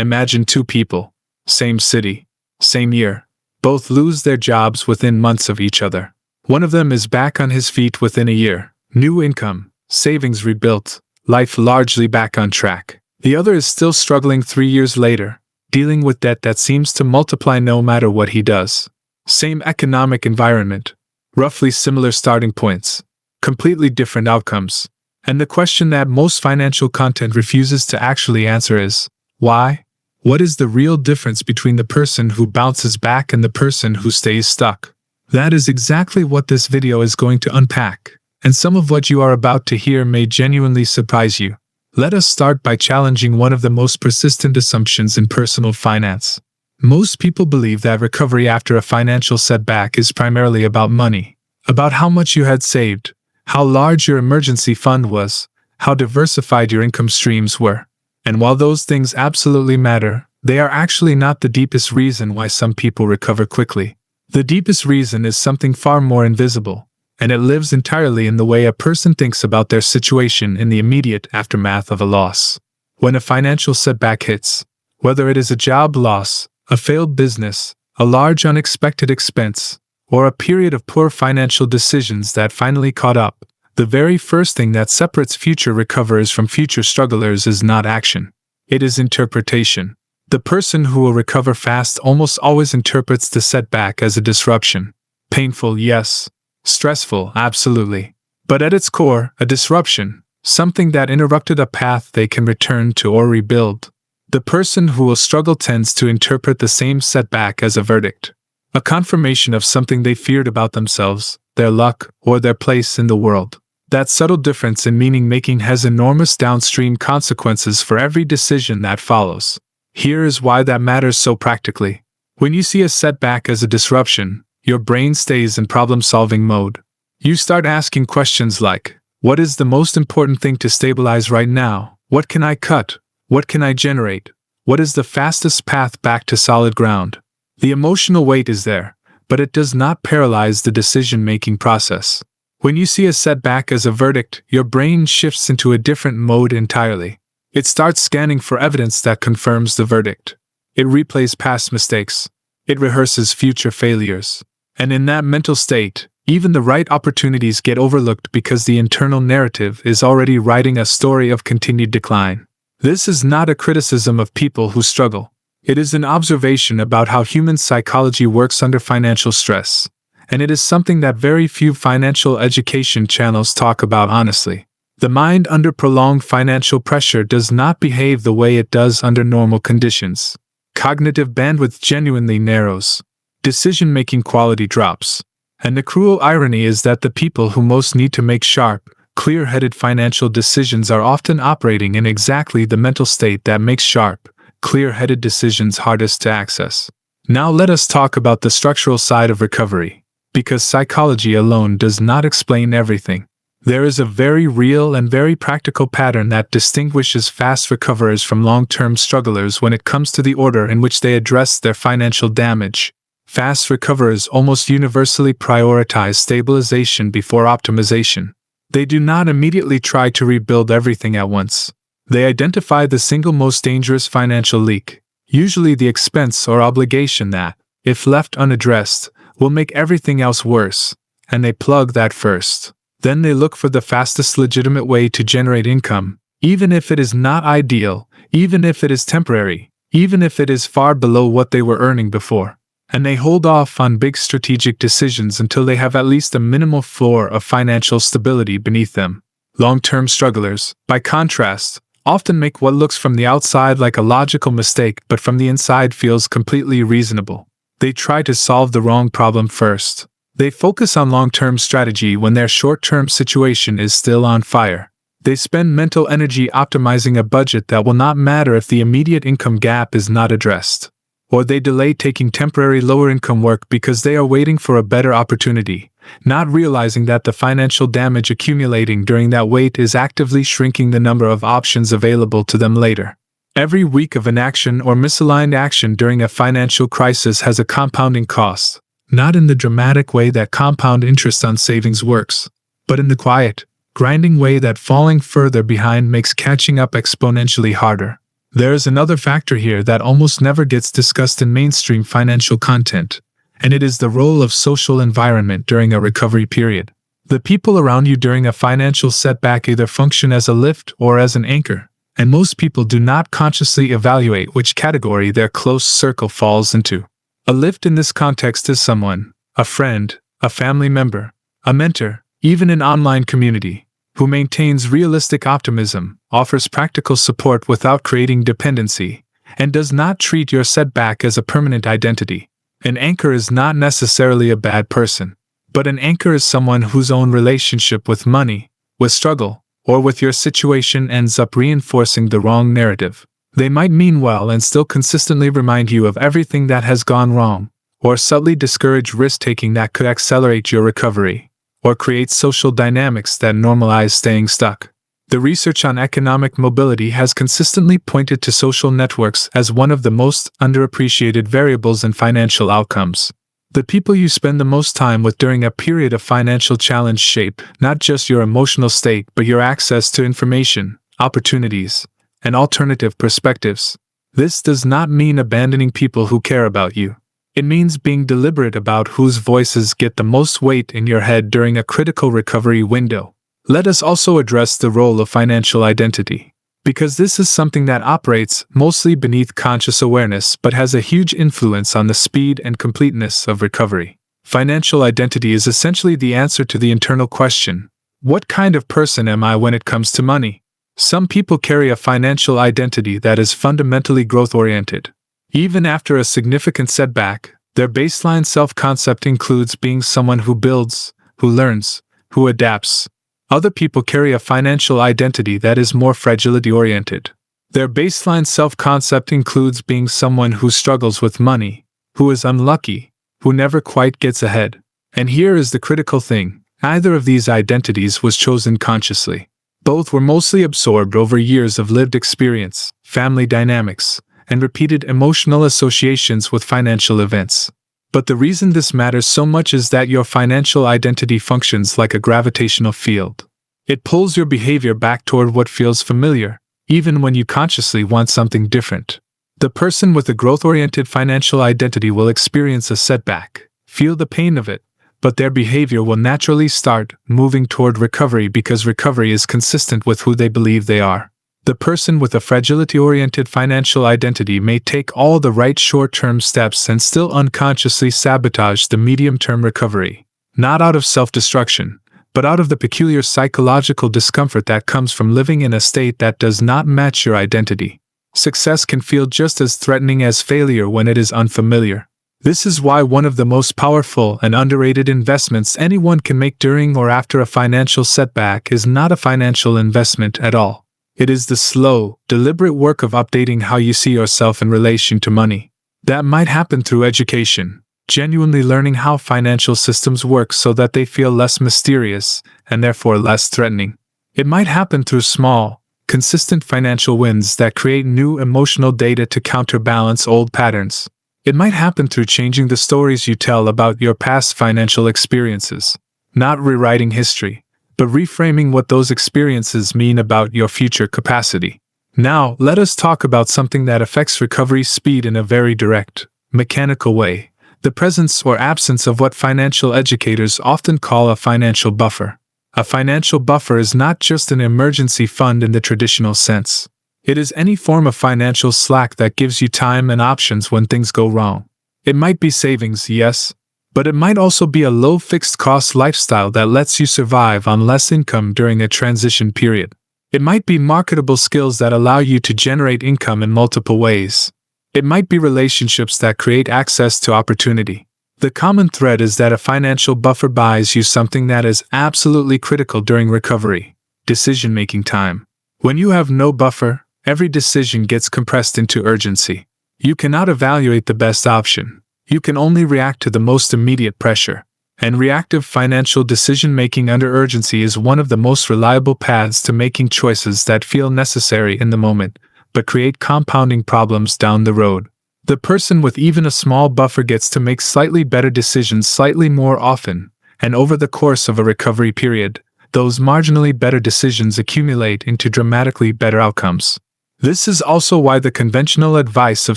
Imagine two people, same city, same year, both lose their jobs within months of each other. One of them is back on his feet within a year, new income, savings rebuilt, life largely back on track. The other is still struggling 3 years later, dealing with debt that seems to multiply no matter what he does. Same economic environment, roughly similar starting points, completely different outcomes. And the question that most financial content refuses to actually answer is, why? What is the real difference between the person who bounces back and the person who stays stuck? That is exactly what this video is going to unpack, and some of what you are about to hear may genuinely surprise you. Let us start by challenging one of the most persistent assumptions in personal finance. Most people believe that recovery after a financial setback is primarily about money, about how much you had saved, how large your emergency fund was, how diversified your income streams were. And while those things absolutely matter, they are actually not the deepest reason why some people recover quickly. The deepest reason is something far more invisible, and it lives entirely in the way a person thinks about their situation in the immediate aftermath of a loss. When a financial setback hits, whether it is a job loss, a failed business, a large unexpected expense, or a period of poor financial decisions that finally caught up, the very first thing that separates future recoverers from future strugglers is not action. It is interpretation. The person who will recover fast almost always interprets the setback as a disruption. Painful, yes. Stressful, absolutely. But at its core, a disruption, something that interrupted a path they can return to or rebuild. The person who will struggle tends to interpret the same setback as a verdict, a confirmation of something they feared about themselves, their luck, or their place in the world. That subtle difference in meaning-making has enormous downstream consequences for every decision that follows. Here is why that matters so practically. When you see a setback as a disruption, your brain stays in problem-solving mode. You start asking questions like, what is the most important thing to stabilize right now? What can I cut? What can I generate? What is the fastest path back to solid ground? The emotional weight is there, but it does not paralyze the decision-making process. When you see a setback as a verdict, your brain shifts into a different mode entirely. It starts scanning for evidence that confirms the verdict. It replays past mistakes. It rehearses future failures. And in that mental state, even the right opportunities get overlooked because the internal narrative is already writing a story of continued decline. This is not a criticism of people who struggle. It is an observation about how human psychology works under financial stress. And it is something that very few financial education channels talk about honestly. The mind under prolonged financial pressure does not behave the way it does under normal conditions. Cognitive bandwidth genuinely narrows. Decision-making quality drops. And the cruel irony is that the people who most need to make sharp, clear-headed financial decisions are often operating in exactly the mental state that makes sharp, clear-headed decisions hardest to access. Now let us talk about the structural side of recovery. Because psychology alone does not explain everything. There is a very real and very practical pattern that distinguishes fast recoverers from long-term strugglers when it comes to the order in which they address their financial damage. Fast recoverers almost universally prioritize stabilization before optimization. They do not immediately try to rebuild everything at once. They identify the single most dangerous financial leak, usually the expense or obligation that, if left unaddressed, will make everything else worse, and they plug that first. Then they look for the fastest legitimate way to generate income, even if it is not ideal, even if it is temporary, even if it is far below what they were earning before. And they hold off on big strategic decisions until they have at least a minimal floor of financial stability beneath them. Long-term strugglers, by contrast, often make what looks from the outside like a logical mistake but from the inside feels completely reasonable. They try to solve the wrong problem first. They focus on long-term strategy when their short-term situation is still on fire. They spend mental energy optimizing a budget that will not matter if the immediate income gap is not addressed. Or they delay taking temporary lower-income work because they are waiting for a better opportunity, not realizing that the financial damage accumulating during that wait is actively shrinking the number of options available to them later. Every week of inaction or misaligned action during a financial crisis has a compounding cost, not in the dramatic way that compound interest on savings works, but in the quiet, grinding way that falling further behind makes catching up exponentially harder. There's another factor here that almost never gets discussed in mainstream financial content, and it is the role of social environment during a recovery period. The people around you during a financial setback either function as a lift or as an anchor, and most people do not consciously evaluate which category their close circle falls into. A lift in this context is someone, a friend, a family member, a mentor, even an online community, who maintains realistic optimism, offers practical support without creating dependency, and does not treat your setback as a permanent identity. An anchor is not necessarily a bad person, but an anchor is someone whose own relationship with money, with struggle, or with your situation ends up reinforcing the wrong narrative. They might mean well and still consistently remind you of everything that has gone wrong, or subtly discourage risk-taking that could accelerate your recovery, or create social dynamics that normalize staying stuck. The research on economic mobility has consistently pointed to social networks as one of the most underappreciated variables in financial outcomes. The people you spend the most time with during a period of financial challenge shape not just your emotional state but your access to information, opportunities, and alternative perspectives. This does not mean abandoning people who care about you. It means being deliberate about whose voices get the most weight in your head during a critical recovery window. Let us also address the role of financial identity, because this is something that operates mostly beneath conscious awareness but has a huge influence on the speed and completeness of recovery. Financial identity is essentially the answer to the internal question, what kind of person am I when it comes to money? Some people carry a financial identity that is fundamentally growth-oriented. Even after a significant setback, their baseline self-concept includes being someone who builds, who learns, who adapts. Other people carry a financial identity that is more fragility-oriented. Their baseline self-concept includes being someone who struggles with money, who is unlucky, who never quite gets ahead. And here is the critical thing, neither of these identities was chosen consciously. Both were mostly absorbed over years of lived experience, family dynamics, and repeated emotional associations with financial events. But the reason this matters so much is that your financial identity functions like a gravitational field. It pulls your behavior back toward what feels familiar, even when you consciously want something different. The person with a growth-oriented financial identity will experience a setback, feel the pain of it, but their behavior will naturally start moving toward recovery because recovery is consistent with who they believe they are. The person with a fragility-oriented financial identity may take all the right short-term steps and still unconsciously sabotage the medium-term recovery, not out of self-destruction, but out of the peculiar psychological discomfort that comes from living in a state that does not match your identity. Success can feel just as threatening as failure when it is unfamiliar. This is why one of the most powerful and underrated investments anyone can make during or after a financial setback is not a financial investment at all. It is the slow, deliberate work of updating how you see yourself in relation to money. That might happen through education, genuinely learning how financial systems work so that they feel less mysterious and therefore less threatening. It might happen through small, consistent financial wins that create new emotional data to counterbalance old patterns. It might happen through changing the stories you tell about your past financial experiences, not rewriting history, but reframing what those experiences mean about your future capacity. Now, let us talk about something that affects recovery speed in a very direct, mechanical way, the presence or absence of what financial educators often call a financial buffer. A financial buffer is not just an emergency fund in the traditional sense. It is any form of financial slack that gives you time and options when things go wrong. It might be savings, yes, but it might also be a low fixed-cost lifestyle that lets you survive on less income during a transition period. It might be marketable skills that allow you to generate income in multiple ways. It might be relationships that create access to opportunity. The common thread is that a financial buffer buys you something that is absolutely critical during recovery: decision-making time. When you have no buffer, every decision gets compressed into urgency. You cannot evaluate the best option. You can only react to the most immediate pressure. And reactive financial decision-making under urgency is one of the most reliable paths to making choices that feel necessary in the moment, but create compounding problems down the road. The person with even a small buffer gets to make slightly better decisions slightly more often, and over the course of a recovery period, those marginally better decisions accumulate into dramatically better outcomes. This is also why the conventional advice of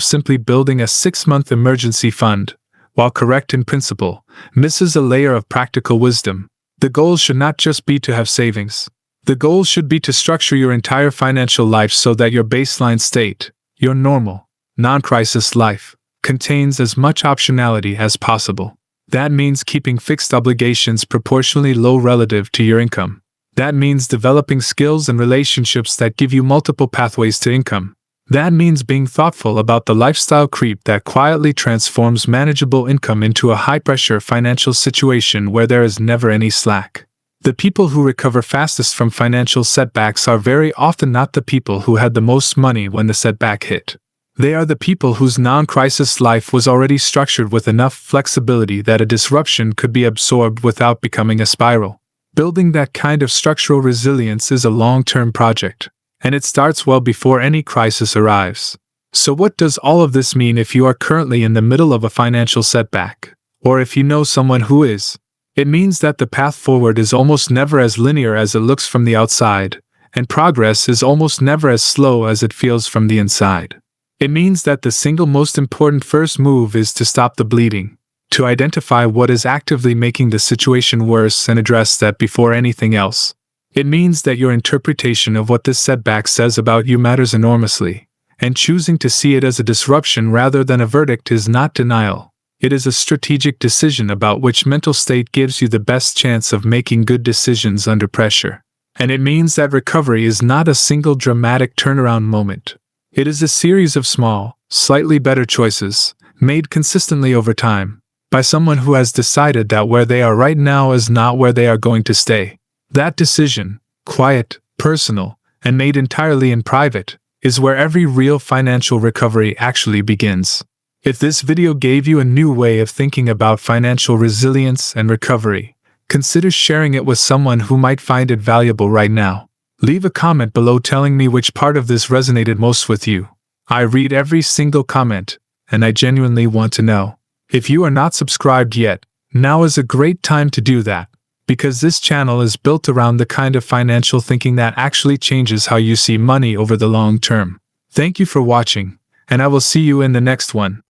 simply building a 6-month emergency fund, while correct in principle, misses a layer of practical wisdom. The goal should not just be to have savings. The goal should be to structure your entire financial life so that your baseline state, your normal, non-crisis life, contains as much optionality as possible. That means keeping fixed obligations proportionally low relative to your income. That means developing skills and relationships that give you multiple pathways to income. That means being thoughtful about the lifestyle creep that quietly transforms manageable income into a high-pressure financial situation where there is never any slack. The people who recover fastest from financial setbacks are very often not the people who had the most money when the setback hit. They are the people whose non-crisis life was already structured with enough flexibility that a disruption could be absorbed without becoming a spiral. Building that kind of structural resilience is a long-term project, and it starts well before any crisis arrives. So what does all of this mean if you are currently in the middle of a financial setback, or if you know someone who is? It means that the path forward is almost never as linear as it looks from the outside, and progress is almost never as slow as it feels from the inside. It means that the single most important first move is to stop the bleeding, to identify what is actively making the situation worse and address that before anything else. It means that your interpretation of what this setback says about you matters enormously, and choosing to see it as a disruption rather than a verdict is not denial. It is a strategic decision about which mental state gives you the best chance of making good decisions under pressure. And it means that recovery is not a single dramatic turnaround moment. It is a series of small, slightly better choices, made consistently over time, by someone who has decided that where they are right now is not where they are going to stay. That decision, quiet, personal, and made entirely in private, is where every real financial recovery actually begins. If this video gave you a new way of thinking about financial resilience and recovery, consider sharing it with someone who might find it valuable right now. Leave a comment below telling me which part of this resonated most with you. I read every single comment, and I genuinely want to know. If you are not subscribed yet, now is a great time to do that, because this channel is built around the kind of financial thinking that actually changes how you see money over the long term. Thank you for watching, and I will see you in the next one.